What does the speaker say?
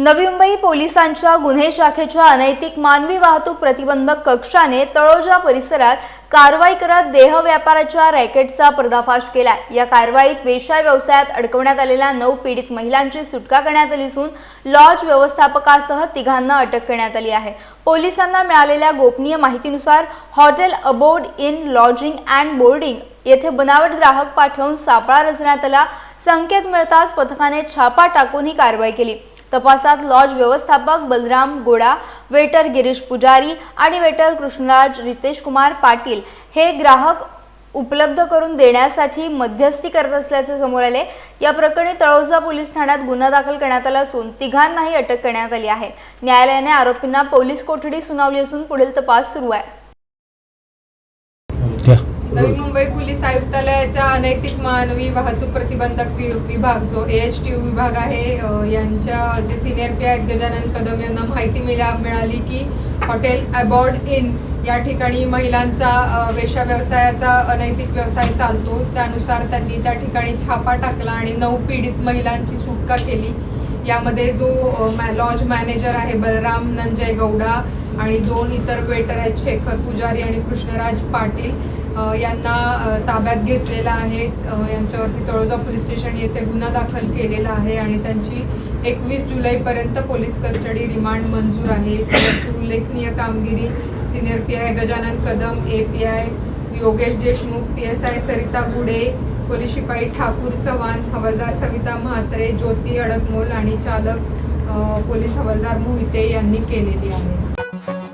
नवी मुंबई पोलिसांच्या गुन्हे शाखेच्या अनैतिक मानवी वाहतूक प्रतिबंधक कक्षाने तळोजा परिसरात कारवाई करत देह व्यापाराच्या रॅकेटचा पर्दाफाश केला। या कारवाईत वेश्या व्यवसायात अडकवण्यात आलेल्या 9 पीडित महिलांची सुटका करण्यात आली असून लॉज व्यवस्थापकासह तिघांना अटक करण्यात आली आहे। पोलिसांना मिळालेल्या गोपनीय माहितीनुसार hotel Aboard Inn lodging and boarding येथे बनावट ग्राहक पाठवून सापळा रचण्यात आला। संकेत मिळताच पथकाने छापा टाकून ही कारवाई केली। तपासात लॉज व्यवस्थापक बलराम गोडा, वेटर गिरीश पुजारी आणि वेटर कृष्णराज रितेश कुमार पाटील हे ग्राहक उपलब्ध करून देण्यासाठी मध्यस्थी करत असल्याचे समोर आले। या प्रकरणी तळोजा पोलीस ठाण्यात गुन्हा दाखल करण्यात आला असून तिघांनाही अटक करण्यात आली आहे। न्यायालयाने आरोपींना पोलीस कोठडी सुनावली असून पुढील तपास सुरू आहे। नवी मुंबई पोलीस आयुक्तालयाच्या अनैतिक मानवी वाहतूक प्रतिबंधक विभाग जो AHTU विभाग आहे यांच्या जे सिनियर पी आहेत गजानन कदम यांना माहिती मिळाली की हॉटेल अबॉर्ड इन या ठिकाणी महिलांचा वेश्या व्यवसायाचा अनैतिक व्यवसाय चालतो। त्यानुसार त्यांनी त्या ठिकाणी छापा टाकला आणि 9 पीडित महिलांची सुटका केली। यामध्ये जो लॉज मॅनेजर आहे बलराम नंजय गौडा आणि 2 इतर वेटर आहेत शेखर पुजारी आणि कृष्णराज पाटील यांना ताब्यात घेतलेला आहे। यांच्यावरती तळोजा पोलीस स्टेशन येथे गुन्हा दाखल केलेला आहे आणि त्यांची 21 जुलैपर्यंत पोलीस कस्टडी रिमांड मंजूर आहे। याची उल्लेखनीय कामगिरी senior PI Gajanan Kadam, API Yogesh Deshmukh, PSI Sarita गुडे, पोलीस शिपाई ठाकूर चव्हाण, हवालदार सविता म्हात्रे, ज्योती अडकमोल आणि चालक पोलीस हवालदार मोहिते यांनी केलेली आहे।